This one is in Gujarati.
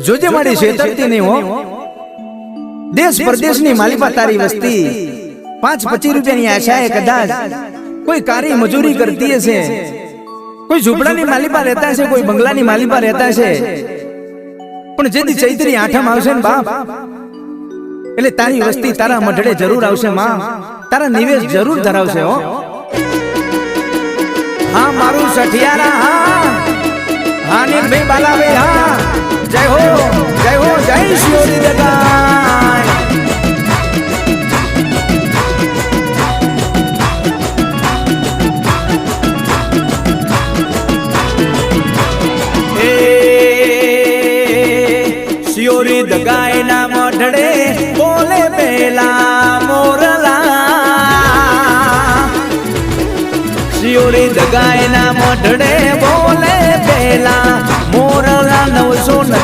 જોજે મારી છેતરતી નહીં હો. દેશ પરદેશની માલિપા તારી વસ્તી 5-25 રૂપિયાની આશાએ કદાચ કોઈ કારી મજૂરી કરતી હશે, કોઈ ઝૂંપડાની માલિપા રહેતા હશે, કોઈ બંગલાની માલિપા રહેતા હશે, પણ જેથી ચૈત્રી આઠમ આવશે ને બાપ એટલે તારી વસ્તી તારા મઢડે જરૂર આવશે માં, તારા નિવેશ જરૂર ધરાવશે હો. હા મારું સઠિયારા હા, હા નીલભાઈ બાલાભાઈ હા, જય હો જય હો, જય શિયોરી દગાય. શિયોરી દગાય ના મઢડે બોલે પેલા મોરલા, શિયોરી દગાય ના મઢડે બોલે પેલા મોરલા 900